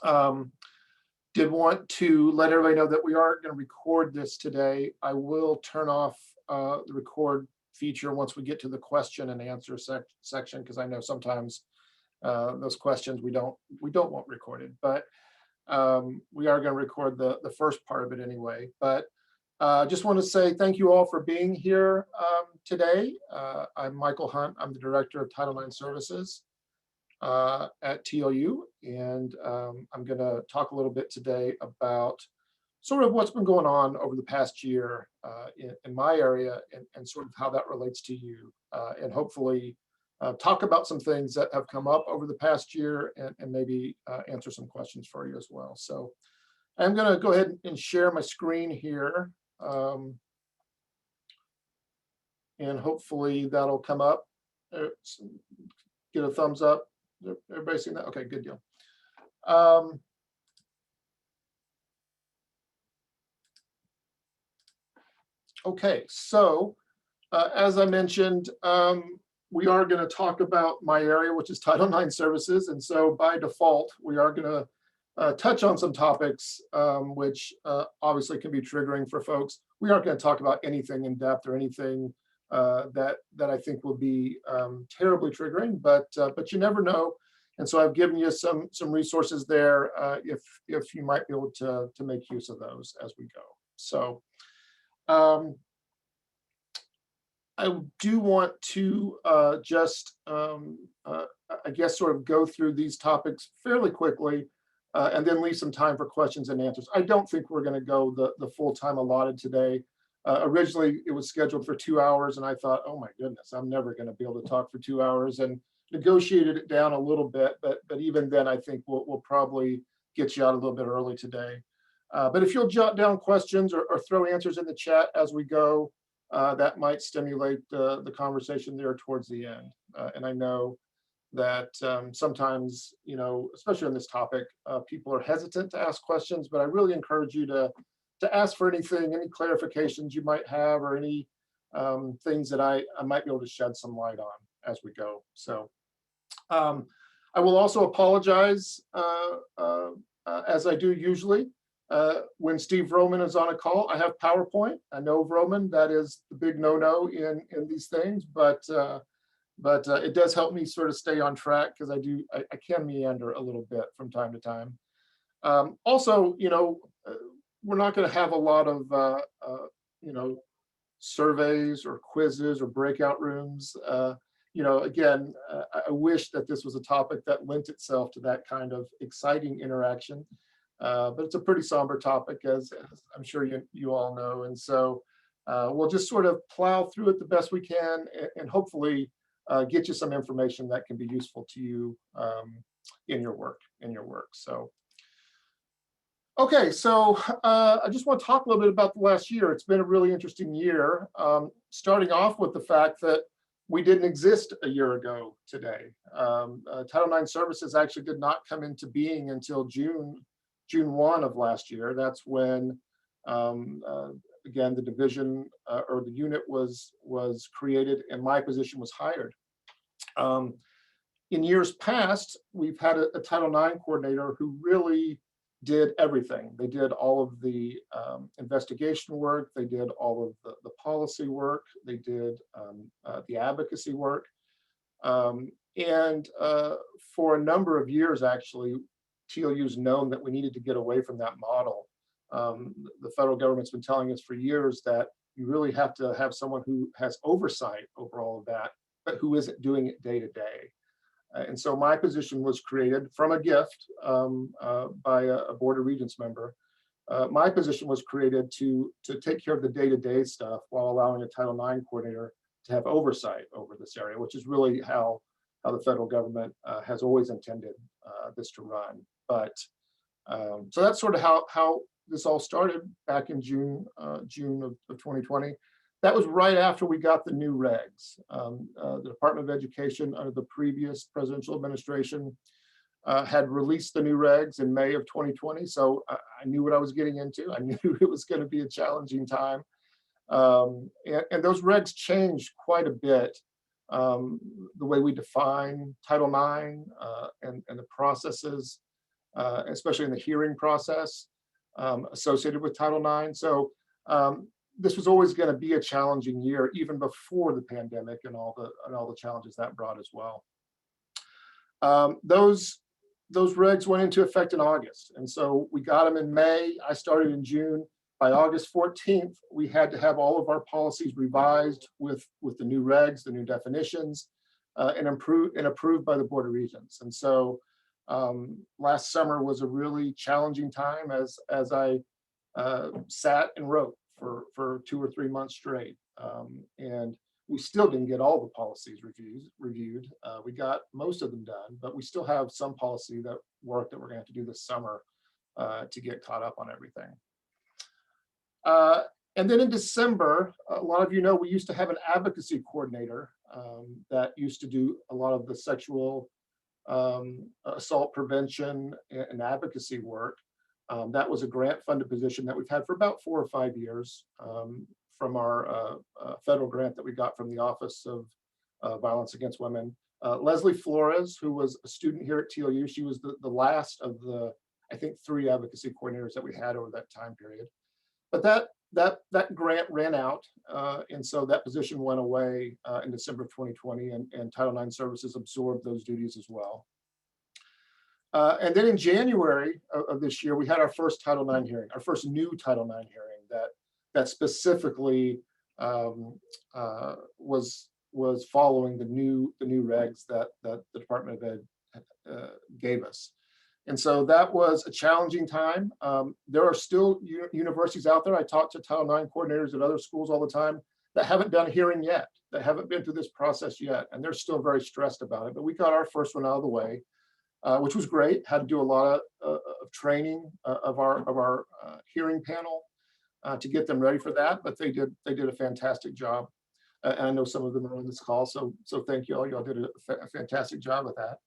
Did want to let everybody know that we are going to record this today. I will turn off the record feature once we get to the question and answer section, because I know sometimes those questions we don't want recorded, but we are going to record the first part of it anyway. But just want to say thank you all for being here today. I'm Michael Hunt. I'm the Director of Title IX Services at TLU, and I'm going to talk a little bit today about sort of what's been going on over the past year in my area, and sort of how that relates to you, and hopefully talk about some things that have come up over the past year, and maybe answer some questions for you as well. So I'm going to go ahead and share my screen here, and hopefully that'll come up. Get a thumbs up. Everybody seeing that? Okay, good deal. Okay, so as I mentioned, we are going to talk about my area, which is Title IX services. And so by default, we are going to touch on some topics which obviously can be triggering for folks. We aren't going to talk about anything in depth or anything that I think will be terribly triggering, but you never know. And so I've given you some resources there if you might be able to make use of those as we go. So I do want to just, I guess, sort of go through these topics fairly quickly, and then leave some time for questions and answers. I don't think we're going to go the full time allotted today. Originally, it was scheduled for 2 hours, and I thought, oh my goodness, I'm never going to be able to talk for 2 hours, and negotiated it down a little bit. But even then, I think we'll probably get you out a little bit early today. But if you'll jot down questions or throw answers in the chat as we go, that might stimulate the conversation there towards the end. And I know that sometimes, you know, especially on this topic, people are hesitant to ask questions, but I really encourage you to ask for anything, any clarifications you might have, or any things that I might be able to shed some light on as we go. So I will also apologize, as I do usually. When Steve Roman is on a call, I have PowerPoint. I know Roman, that is the big no-no in these things, but it does help me sort of stay on track, because I can meander a little bit from time to time. Also, you know, we're not going to have a lot of you know, surveys or quizzes or breakout rooms. You know, again, I wish that this was a topic that lent itself to that kind of exciting interaction. But it's a pretty somber topic, as I'm sure you all know. And so we'll just sort of plow through it the best we can, and hopefully get you some information that can be useful to you in your work. So, okay, so I just want to talk a little bit about the last year. It's been a really interesting year, starting off with the fact that we didn't exist a year ago today. Title IX services actually did not come into being until June 1 of last year. That's when, again, the division or the unit was created, and my position was hired. In years past, we've had a Title IX coordinator who really did everything. They did all of the investigation work. They did all of the policy work. They did the advocacy work. And for a number of years, actually, TLU's known that we needed to get away from that model. The federal government's been telling us for years that you really have to have someone who has oversight over all of that, but who isn't doing it day to day. And so my position was created from a gift by a Board of Regents member. My position was created to take care of the day-to-day stuff while allowing a Title IX coordinator to have oversight over this area, which is really how the federal government has always intended this to run. But so that's sort of how this all started back in June of 2020. That was right after we got the new regs. The Department of Education, under the previous presidential administration, had released the new regs in May of 2020. So I knew what I was getting into. I knew it was going to be a challenging time. And those regs changed quite a bit. The way we define Title IX and the processes especially in the hearing process associated with Title IX. So this was always going to be a challenging year, even before the pandemic and all the challenges that brought as well. Those regs went into effect in August, and so we got them in May. I started in June. By August 14th, we had to have all of our policies revised with the new regs, the new definitions, and approved by the Board of Regents. And so last summer was a really challenging time as I sat and wrote for 2 or 3 months straight. And we still didn't get all the policies reviewed. We got most of them done, but we still have some policy work that we're going to have to do this summer to get caught up on everything. And then in December, a lot of you know we used to have an advocacy coordinator that used to do a lot of the sexual assault prevention and advocacy work. That was a grant-funded position that we've had for about 4 or 5 years from our federal grant that we got from the Office of Violence Against Women. Leslie Flores, who was a student here at TLU, she was the last of the, I think, 3 advocacy coordinators that we had over that time period. But that grant ran out, and so that position went away in December of 2020, and Title IX Services absorbed those duties as well. And then in January of this year, we had our first Title IX hearing, our first new Title IX hearing that specifically was following the new regs that the Department of Ed gave us. And so that was a challenging time. There are still universities out there. I talk to Title IX coordinators at other schools all the time that haven't done a hearing yet, that haven't been through this process yet, and they're still very stressed about it. But we got our first one out of the way, which was great. Had to do a lot of training of our hearing panel to get them ready for that, but they did a fantastic job. And I know some of them are on this call, so thank you all. Y'all did a fantastic job with that.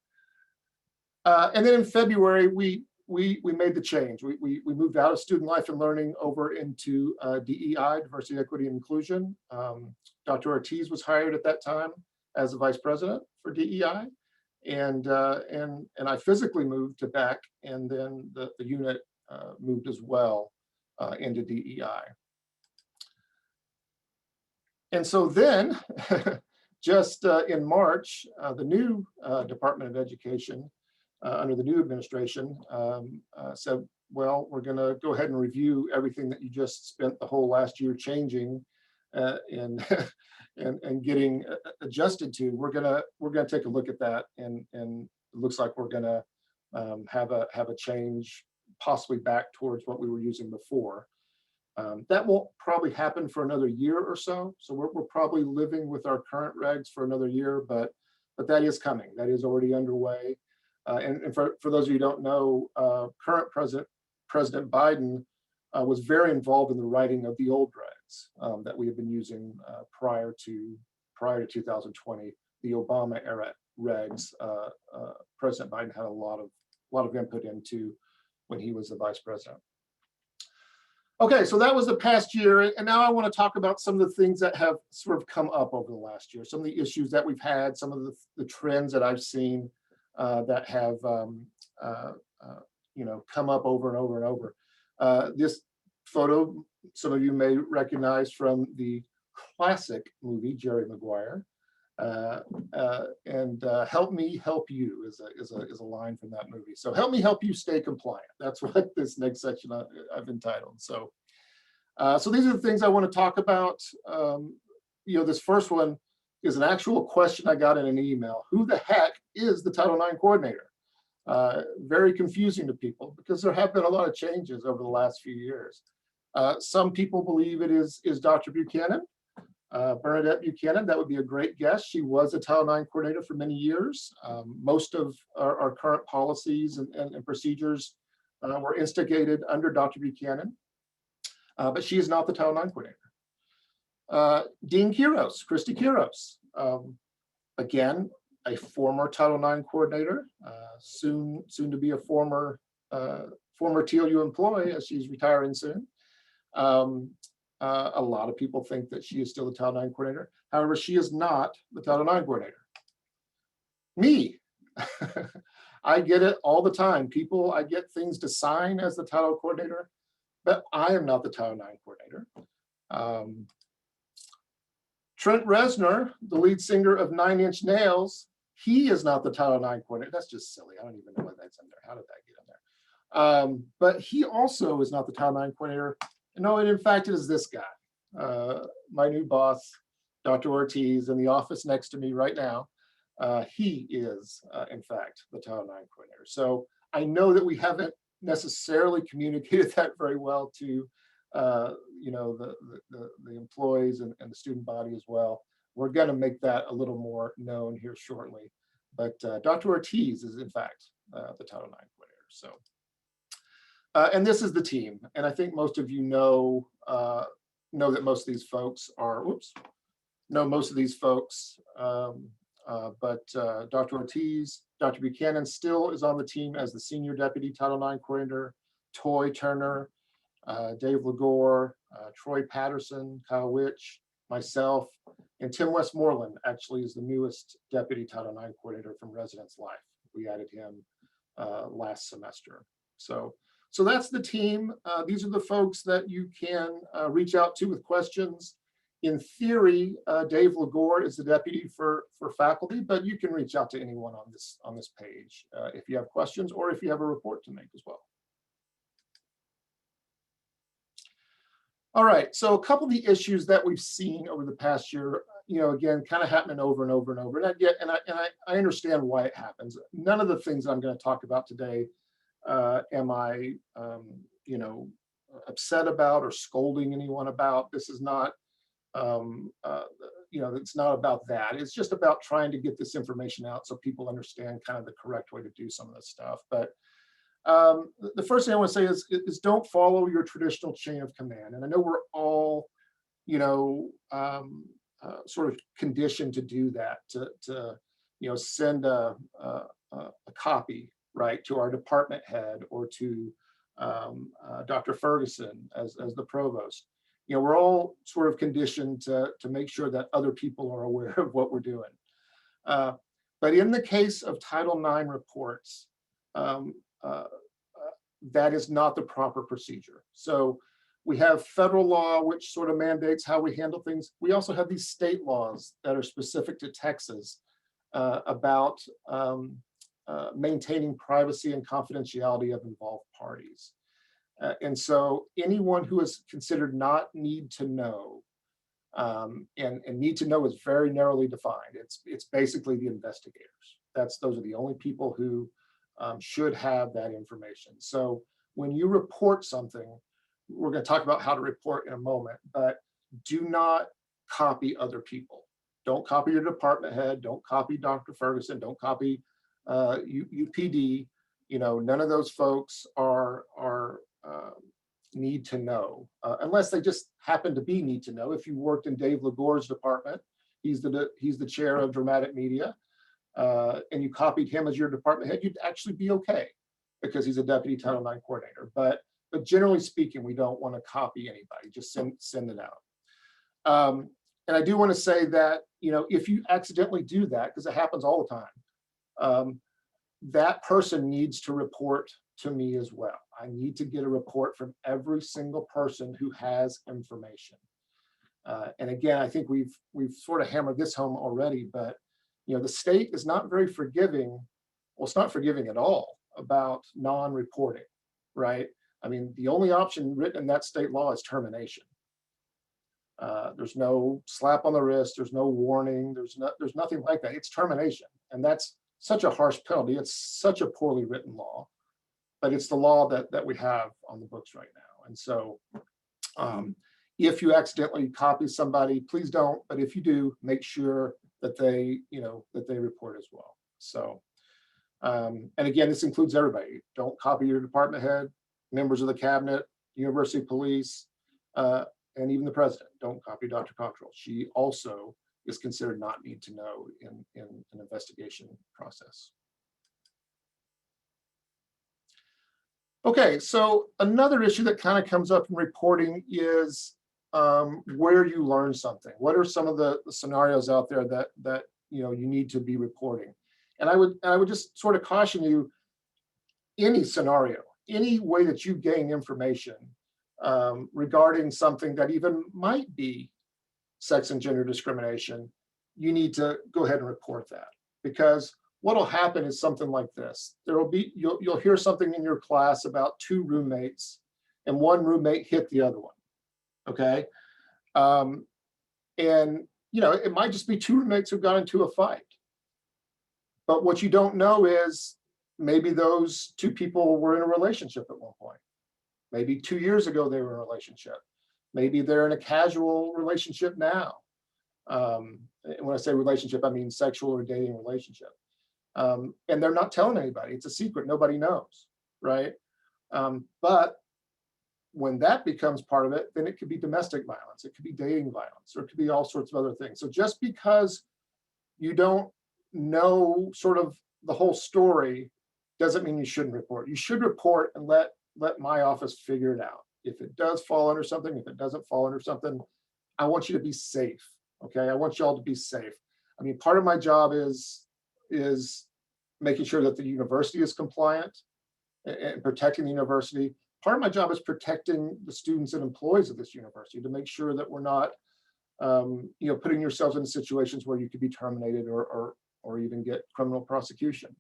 And then in February, we made the change. We moved out of student life and learning over into DEI, diversity, equity, and inclusion. Dr. Ortiz was hired at that time as the vice president for DEI, and I physically moved to BEC, and then the unit moved as well into DEI. And so then, just in March, the new Department of Education, under the new administration, said, well, we're going to go ahead and review everything that you just spent the whole last year changing and getting adjusted to. We're gonna take a look at that, and it looks like we're gonna have a change, possibly back towards what we were using before. That won't probably happen for another year or so. So we're probably living with our current regs for another year, but that is coming. That is already underway. And for those of you who don't know, current President Biden was very involved in the writing of the old regs that we have been using prior to 2020, the Obama era regs. President Biden had a lot of input into when he was the vice president. Okay, so that was the past year, and now I want to talk about some of the things that have sort of come up over the last year, some of the issues that we've had, some of the trends that I've seen that have come up over and over and over. This photo, some of you may recognize from the classic movie Jerry Maguire, and "Help me help you" is a line from that movie. So help me help you stay compliant. That's what this next section I've entitled. So these are the things I want to talk about. This first one is an actual question I got in an email. Who the heck is the Title IX coordinator? Very confusing to people because there have been a lot of changes over the last few years. Some people believe it is Dr. Buchanan, Bernadette Buchanan. That would be a great guess. She was a Title IX coordinator for many years. Most of our current policies and procedures were instigated under Dr. Buchanan, but she is not the Title IX coordinator. Dean Quiros, Christy Quiros, again, a former Title IX coordinator, soon to be a former TLU employee as she's retiring soon. A lot of people think that she is still the Title IX coordinator. However, she is not the Title IX coordinator. Me, I get it all the time. I get things to sign as the Title coordinator, but I am not the Title IX coordinator. Trent Reznor, the lead singer of Nine Inch Nails, he is not the Title IX coordinator. That's just silly. I don't even know why that's in there. How did that get in there? But he also is not the Title IX coordinator. No, and in fact, it is this guy, my new boss, Dr. Ortiz, in the office next to me right now. He is, in fact, the Title IX coordinator. So I know that we haven't necessarily communicated that very well to the employees and the student body as well. We're going to make that a little more known here shortly. But Dr. Ortiz is, in fact, the Title IX coordinator. So, and this is the team. And I think most of you know that most of these folks are, most of these folks. But Dr. Ortiz, Dr. Buchanan still is on the team as the Senior Deputy Title IX Coordinator, Toy Turner, Dave Legore, Troy Patterson, Kyle Witch, myself, and Tim Westmoreland actually is the newest Deputy Title IX Coordinator from Residence Life. We added him last semester. So that's the team. These are the folks that you can reach out to with questions. In theory, Dave Legore is the deputy for faculty, but you can reach out to anyone on this page if you have questions or if you have a report to make as well. All right, so a couple of the issues that we've seen over the past year, again, kind of happening over and over and over. And I understand why it happens. None of the things I'm going to talk about today am I, upset about or scolding anyone about. This is not. It's not about that. It's just about trying to get this information out so people understand kind of the correct way to do some of this stuff. But the first thing I want to say is don't follow your traditional chain of command. And I know we're all, sort of conditioned to do that, to send a copy, right, to our department head or to Dr. Ferguson as the provost. We're all sort of conditioned to make sure that other people are aware of what we're doing. But in the case of Title IX reports, that is not the proper procedure. So we have federal law, which sort of mandates how we handle things. We also have these state laws that are specific to Texas about maintaining privacy and confidentiality of involved parties. And so anyone who is considered not need to know, and need to know is very narrowly defined. It's basically the investigators. Those are the only people who should have that information. So when you report something, we're going to talk about how to report in a moment, but do not copy other people. Don't copy your department head. Don't copy Dr. Ferguson. Don't copy UPD. None of those folks are need to know, unless they just happen to be need to know. If you worked in Dave Legore's department, he's the chair of dramatic media, and you copied him as your department head, you'd actually be okay because he's a deputy Title IX coordinator. But generally speaking, we don't want to copy anybody. Just send it out. And I do want to say that if you accidentally do that, because it happens all the time, that person needs to report to me as well. I need to get a report from every single person who has information. And again, I think we've sort of hammered this home already, but the state is not very forgiving. Well, it's not forgiving at all about non-reporting, right? I mean, the only option written in that state law is termination. There's no slap on the wrist. There's no warning. There's nothing like that. It's termination, and that's such a harsh penalty. It's such a poorly written law, but it's the law that we have on the books right now. And so, if you accidentally copy somebody, please don't. But if you do, make sure that they report as well. So, and again, this includes everybody. Don't copy your department head, members of the cabinet, university police, and even the president. Don't copy Dr. Cottrell. She also is considered not need to know in an investigation process. Okay, so another issue that kind of comes up in reporting is where you learn something. What are some of the scenarios out there that you need to be reporting? And I would just sort of caution you, any scenario, any way that you gain information regarding something that even might be sex and gender discrimination, you need to go ahead and report that. Because what'll happen is something like this. There will be, you'll hear something in your class about two roommates and one roommate hit the other one, okay? And it might just be two roommates who got into a fight. But what you don't know is maybe those two people were in a relationship at one point. Maybe 2 years ago they were in a relationship. Maybe they're in a casual relationship now. And when I say relationship, I mean sexual or dating relationship. And they're not telling anybody. It's a secret. Nobody knows, right? But when that becomes part of it, then it could be domestic violence. It could be dating violence, or it could be all sorts of other things. So just because you don't know sort of the whole story doesn't mean you shouldn't report. You should report and let my office figure it out. If it does fall under something, if it doesn't fall under something, I want you to be safe. Okay, I want you all to be safe. I mean, part of my job is making sure that the university is compliant and protecting the university. Part of my job is protecting the students and employees of this university to make sure that we're not, putting yourselves in situations where you could be terminated or even get criminal prosecution.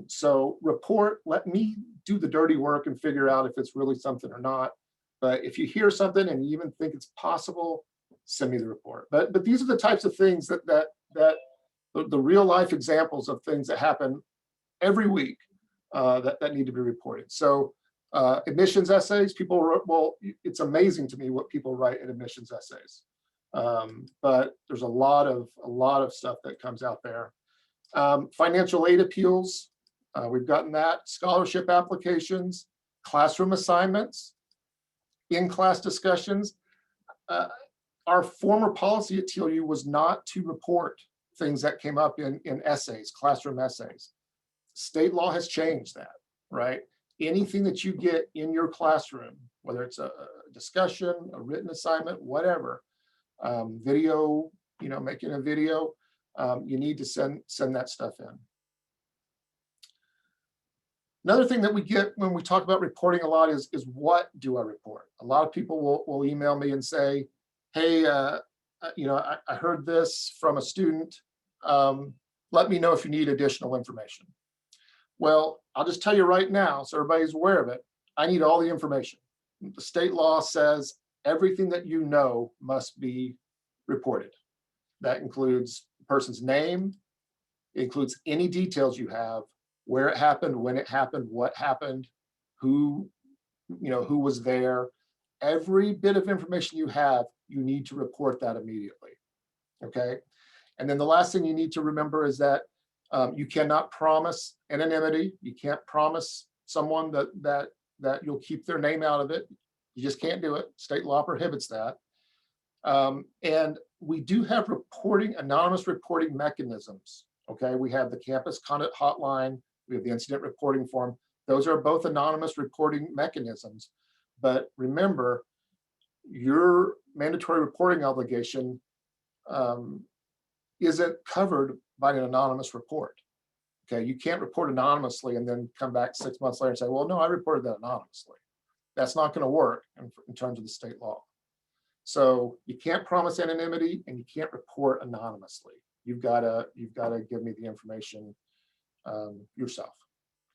So report, let me do the dirty work and figure out if it's really something or not. But if you hear something and you even think it's possible, send me the report. But these are the types of things that the real life examples of things that happen every week that need to be reported. So admissions essays, people wrote, well, it's amazing to me what people write in admissions essays. But there's a lot of stuff that comes out there. Financial aid appeals, we've gotten that. Scholarship applications, classroom assignments, in-class discussions. Our former policy at TLU was not to report things that came up in essays, classroom essays. State law has changed that, right? Anything that you get in your classroom, whether it's a discussion, a written assignment, whatever, video, making a video, you need to send that stuff in. Another thing that we get when we talk about reporting a lot is what do I report? A lot of people will email me and say, hey, I heard this from a student. Let me know if you need additional information. Well, I'll just tell you right now, so everybody's aware of it, I need all the information. The state law says everything that you know must be reported. That includes the person's name, it includes any details you have, where it happened, when it happened, what happened, who was there. Every bit of information you have, you need to report that immediately, okay? And then the last thing you need to remember is that you cannot promise anonymity. You can't promise someone that you'll keep their name out of it. You just can't do it. State law prohibits that. And we do have anonymous reporting mechanisms, okay? We have the campus conduct hotline, we have the incident reporting form. Those are both anonymous reporting mechanisms. But remember, your mandatory reporting obligation isn't covered by an anonymous report. Okay, you can't report anonymously and then come back 6 months later and say, well, no, I reported that anonymously. That's not going to work in terms of the state law. So you can't promise anonymity and you can't report anonymously. You've got to give me the information yourself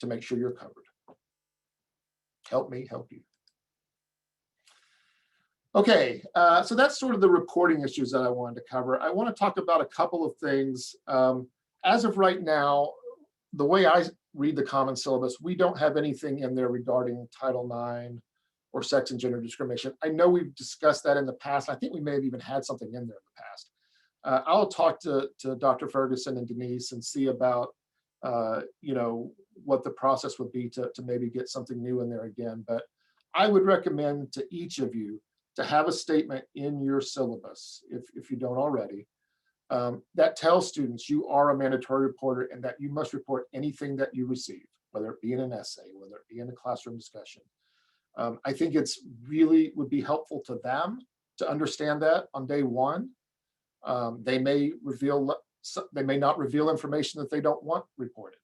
to make sure you're covered. Help me help you. Okay, so that's sort of the reporting issues that I wanted to cover. I want to talk about a couple of things. As of right now, the way I read the Common Syllabus, we don't have anything in there regarding Title IX or sex and gender discrimination. I know we've discussed that in the past. I think we may have even had something in there in the past. I'll talk to Dr. Ferguson and Denise and see about what the process would be to maybe get something new in there again. But I would recommend to each of you to have a statement in your syllabus, if you don't already, that tells students you are a mandatory reporter and that you must report anything that you receive, whether it be in an essay, whether it be in a classroom discussion. I think it's really would be helpful to them to understand that on day one. They may not reveal information that they don't want reported.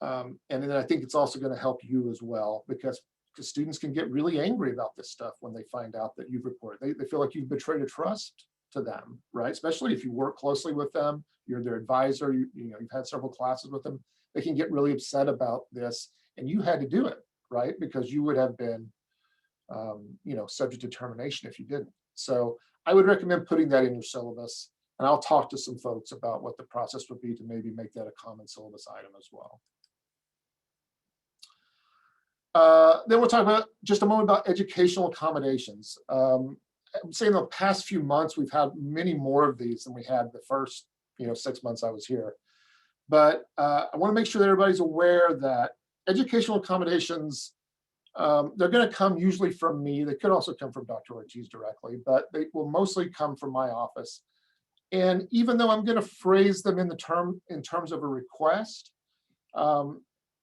And then I think it's also going to help you as well, because students can get really angry about this stuff when they find out that you've reported. They feel like you've betrayed a trust to them, right? Especially if you work closely with them, you're their advisor, you've had several classes with them. They can get really upset about this, and you had to do it, right? Because you would have been, subject to termination if you didn't. So I would recommend putting that in your syllabus, and I'll talk to some folks about what the process would be to maybe make that a common syllabus item as well. Then we'll talk about just a moment about educational accommodations. I would say in the past few months, we've had many more of these than we had the first 6 months I was here. But I want to make sure that everybody's aware that educational accommodations, they're going to come usually from me. They could also come from Dr. Ortiz directly, but they will mostly come from my office. And even though I'm going to phrase them in terms of a request,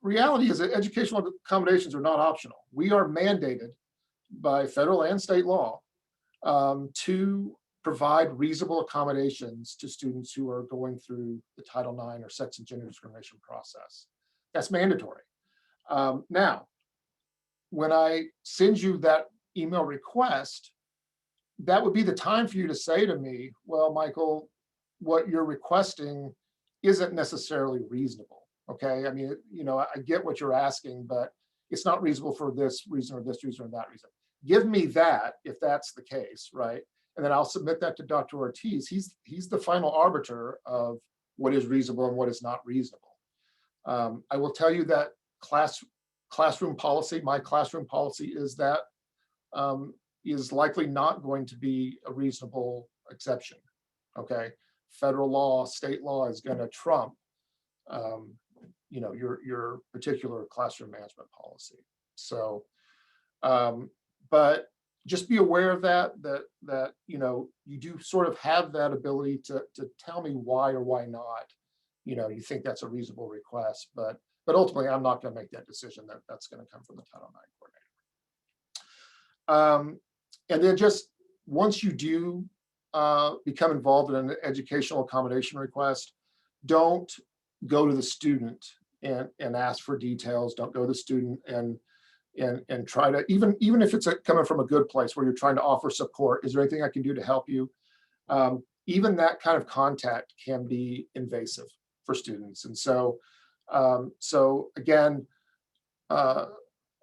reality is that educational accommodations are not optional. We are mandated by federal and state law to provide reasonable accommodations to students who are going through the Title IX or sex and gender discrimination process. That's mandatory. Now, when I send you that email request, that would be the time for you to say to me, well, Michael, what you're requesting isn't necessarily reasonable. Okay, I mean, I get what you're asking, but it's not reasonable for this reason or this reason or that reason. Give me that if that's the case, right? And then I'll submit that to Dr. Ortiz. He's the final arbiter of what is reasonable and what is not reasonable. I will tell you that classroom policy, my classroom policy is that is likely not going to be a reasonable exception. Okay, federal law, state law is going to trump your particular classroom management policy. So, but just be aware of that you do sort of have that ability to tell me why or why not you think that's a reasonable request, but ultimately I'm not going to make that decision. That's going to come from the Title IX coordinator. And then just once you do become involved in an educational accommodation request, don't go to the student and ask for details. Don't go to the student and try to, even if it's coming from a good place where you're trying to offer support, is there anything I can do to help you? Even that kind of contact can be invasive for students. And so again,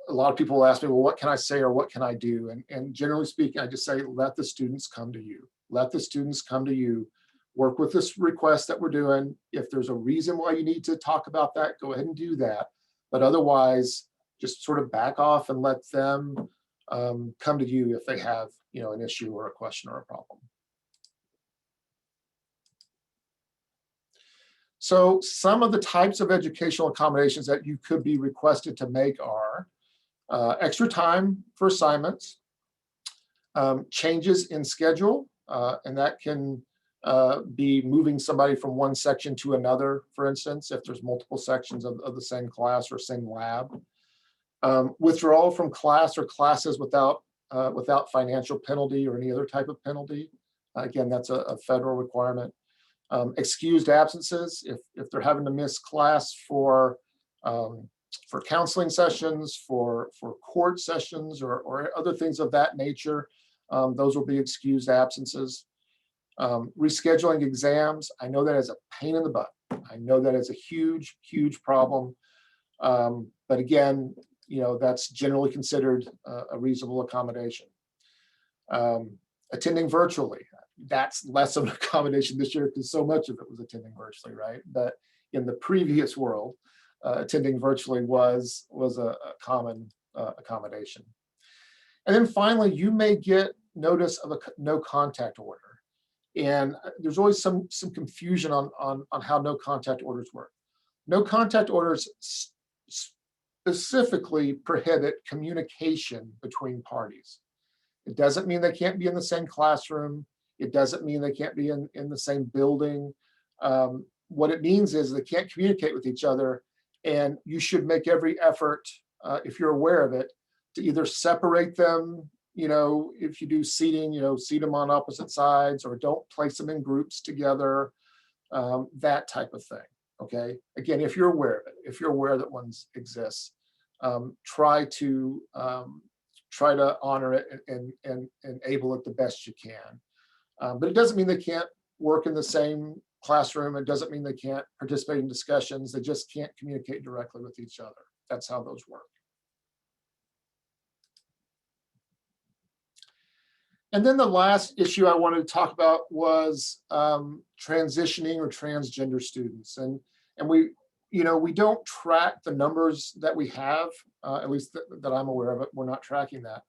a lot of people will ask me, well, what can I say or what can I do? And generally speaking, I just say, let the students come to you. Let the students come to you. Work with this request that we're doing. If there's a reason why you need to talk about that, go ahead and do that. But otherwise, just sort of back off and let them come to you if they have an issue or a question or a problem. So some of the types of educational accommodations that you could be requested to make are extra time for assignments, changes in schedule, and that can be moving somebody from one section to another, for instance, if there's multiple sections of the same class or same lab. Withdrawal from class or classes without financial penalty or any other type of penalty. Again, that's a federal requirement. Excused absences, if they're having to miss class for counseling sessions, for court sessions, or other things of that nature, those will be excused absences. Rescheduling exams, I know that is a pain in the butt. I know that is a huge, huge problem. But again, that's generally considered a reasonable accommodation. Attending virtually, that's less of an accommodation this year because so much of it was attending virtually, right? But in the previous world, attending virtually was a common accommodation. And then finally, you may get notice of a no contact order. And there's always some confusion on how no contact orders work. No contact orders specifically prohibit communication between parties. It doesn't mean they can't be in the same classroom. It doesn't mean they can't be in the same building. What it means is they can't communicate with each other, and you should make every effort, if you're aware of it, to either separate them, if you do seating, seat them on opposite sides, or don't place them in groups together, that type of thing. Okay, again, if you're aware of it, if you're aware that one exists, try to honor it and enable it the best you can. But it doesn't mean they can't work in the same classroom. It doesn't mean they can't participate in discussions. They just can't communicate directly with each other. That's how those work. And then the last issue I wanted to talk about was transitioning or transgender students. And we, we don't track the numbers that we have, at least that I'm aware of it. We're not tracking that.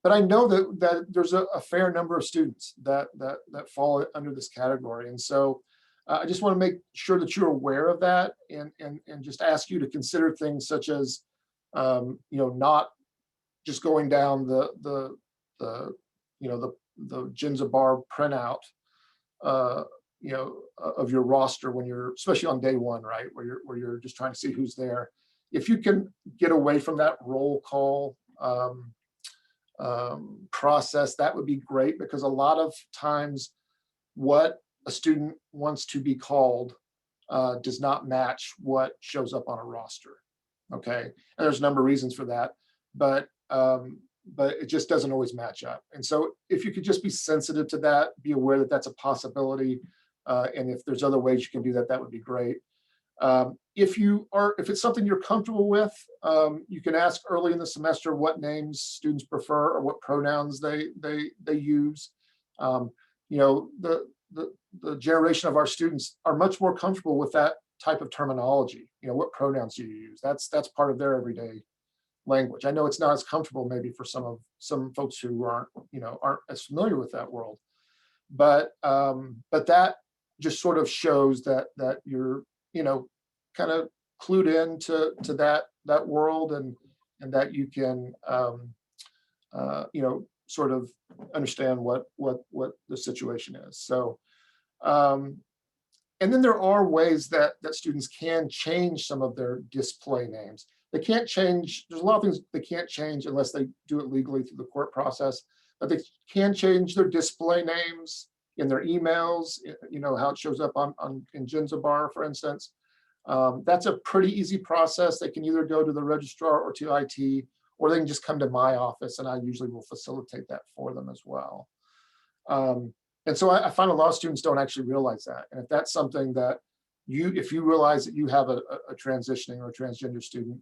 But I know that there's a fair number of students that fall under this category. And so I just want to make sure that you're aware of that, and just ask you to consider things such as, not just going down the Ginza bar printout, of your roster when you're, especially on day one, right, where you're just trying to see who's there. If you can get away from that roll call process, that would be great, because a lot of times what a student wants to be called does not match what shows up on a roster. Okay, and there's a number of reasons for that, but it just doesn't always match up. And so if you could just be sensitive to that, be aware that that's a possibility, and if there's other ways you can do that, that would be great. If it's something you're comfortable with, you can ask early in the semester what names students prefer or what pronouns they use. The generation of our students are much more comfortable with that type of terminology. What pronouns do you use? That's part of their everyday language. I know it's not as comfortable maybe for some folks who aren't as familiar with that world, but that just sort of shows that you're kind of clued into that world, and that you can sort of understand what the situation is. So and then there are ways that students can change some of their display names. They can't change, there's a lot of things they can't change unless they do it legally through the court process, but they can change their display names in their emails, how it shows up in Ginza bar, for instance. That's a pretty easy process. They can either go to the registrar or to IT, or they can just come to my office, and I usually will facilitate that for them as well. And so I find a lot of students don't actually realize that. And if that's something that if you realize that you have a transitioning or a transgender student,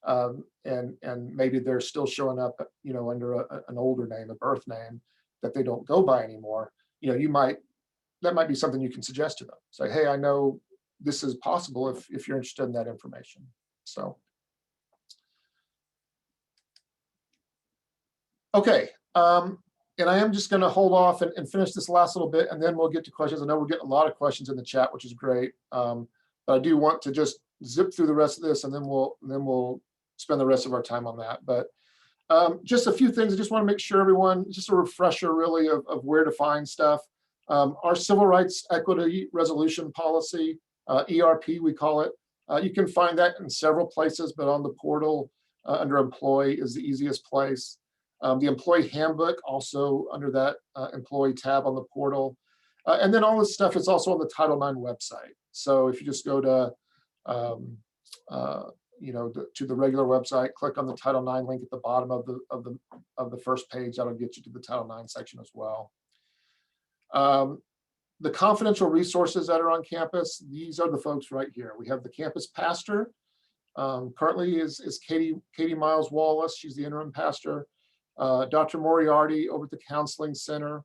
and maybe they're still showing up, under an older name, a birth name that they don't go by anymore, that might be something you can suggest to them. Say, hey, I know this is possible if you're interested in that information. So, okay. And I am just going to hold off and finish this last little bit, and then we'll get to questions. I know we're getting a lot of questions in the chat, which is great. But I do want to just zip through the rest of this, and then we'll spend the rest of our time on that. But just a few things. I just want to make sure everyone, just a refresher really of where to find stuff. Our Civil Rights Equity Resolution Policy, ERP, we call it. You can find that in several places, but on the portal under Employee is the easiest place. The Employee Handbook, also under that Employee tab on the portal. And then all this stuff is also on the Title IX website. So if you just go to, to the regular website, click on the Title IX link at the bottom of the first page, that'll get you to the Title IX section as well. The confidential resources that are on campus, these are the folks right here. We have the campus pastor. Currently is Katie Miles Wallace. She's the interim pastor. Dr. Moriarty over at the Counseling Center.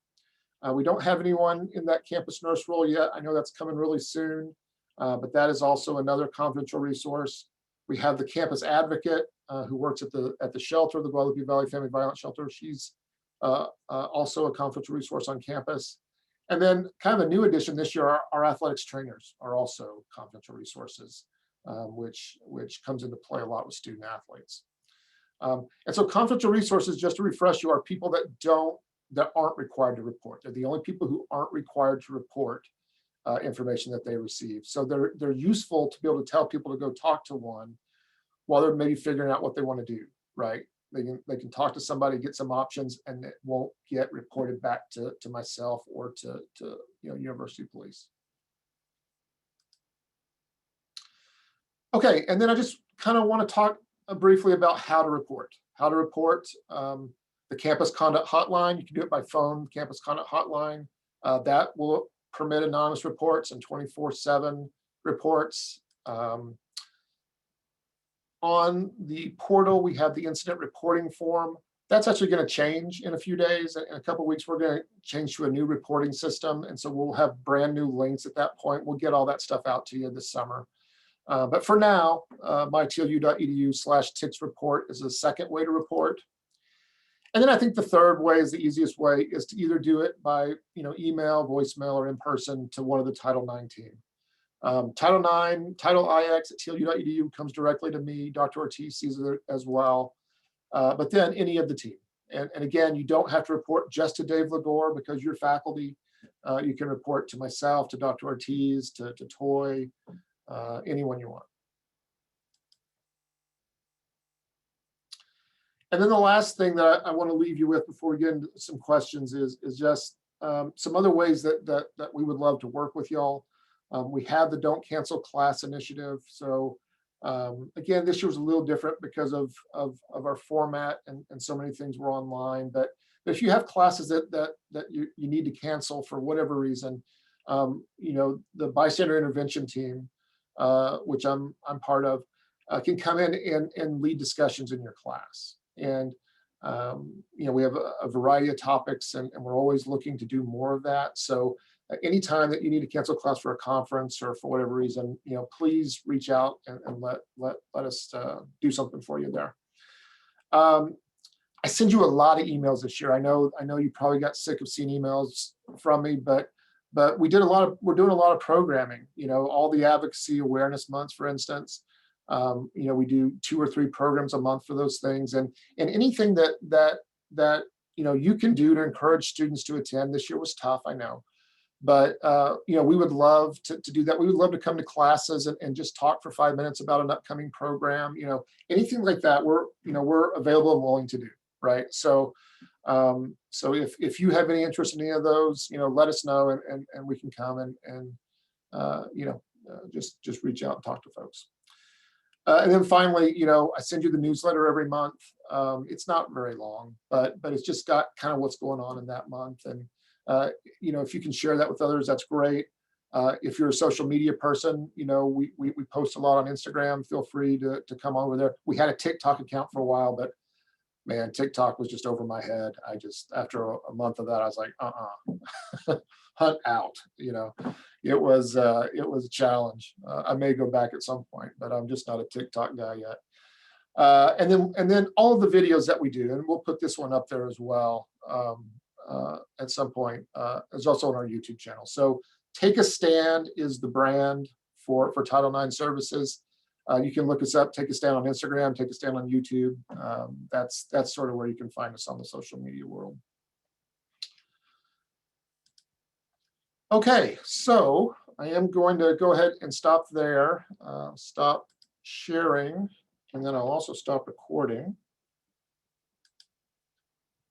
We don't have anyone in that campus nurse role yet. I know that's coming really soon, but that is also another confidential resource. We have the campus advocate who works at the shelter, the Guadalupe Valley Family Violence Shelter. She's also a confidential resource on campus. And then kind of a new addition this year, our athletics trainers are also confidential resources, which comes into play a lot with student athletes. And so confidential resources, just to refresh you, are people that aren't required to report. They're the only people who aren't required to report information that they receive. So they're useful to be able to tell people to go talk to one while they're maybe figuring out what they want to do, right? They can talk to somebody, get some options, and it won't get reported back to myself or to University Police. Okay, and then I just kind of want to talk briefly about how to report. How to report the Campus Conduct Hotline. You can do it by phone, Campus Conduct Hotline. That will permit anonymous reports and 24/7 reports. On the portal, we have the incident reporting form. That's actually going to change in a few days. In a couple of weeks, we're going to change to a new reporting system. And so we'll have brand new links at that point. We'll get all that stuff out to you this summer. But for now, mytlu.edu/TICS report is the second way to report. And then I think the third way is the easiest way, is to either do it by email, voicemail, or in person to one of the Title IX team. Title IX at tlu.edu comes directly to me. Dr. Ortiz sees it as well. But then any of the team. And again, you don't have to report just to Dave Lagore because you're faculty. You can report to myself, to Dr. Ortiz, to Toy, anyone you want. And then the last thing that I want to leave you with before we get into some questions is just some other ways that we would love to work with y'all. We have the Don't Cancel Class initiative. So again, this year was a little different because of our format and so many things were online. But if you have classes that you need to cancel for whatever reason, the bystander intervention team, which I'm part of, can come in and lead discussions in your class. And we have a variety of topics, and we're always looking to do more of that. So anytime that you need to cancel class for a conference or for whatever reason, please reach out and let us do something for you there. I send you a lot of emails this year. I know you probably got sick of seeing emails from me, but we're doing a lot of programming. All the advocacy awareness months, for instance. We do 2 or 3 programs a month for those things, and anything that you can do to encourage students to attend. This year was tough, I know, but we would love to do that. We would love to come to classes and just talk for 5 minutes about an upcoming program. Anything like that, we're available and willing to do. Right. So if you have any interest in any of those, let us know, and we can come and just reach out and talk to folks. And then finally, I send you the newsletter every month. It's not very long, but it's just got kind of what's going on in that month. And, if you can share that with others, that's great. If you're a social media person, we post a lot on Instagram. Feel free to come over there. We had a TikTok account for a while, but man, TikTok was just over my head. After a month of that, I was like, hunt out. It was a challenge. I may go back at some point, but I'm just not a TikTok guy yet. And then all of the videos that we do, and we'll put this one up there as well at some point, is also on our YouTube channel. So Take a Stand is the brand for Title IX services. You can look us up, Take a Stand on Instagram, Take a Stand on YouTube. That's sort of where you can find us on the social media world. Okay, so I am going to go ahead and stop there, stop sharing, and then I'll also stop recording.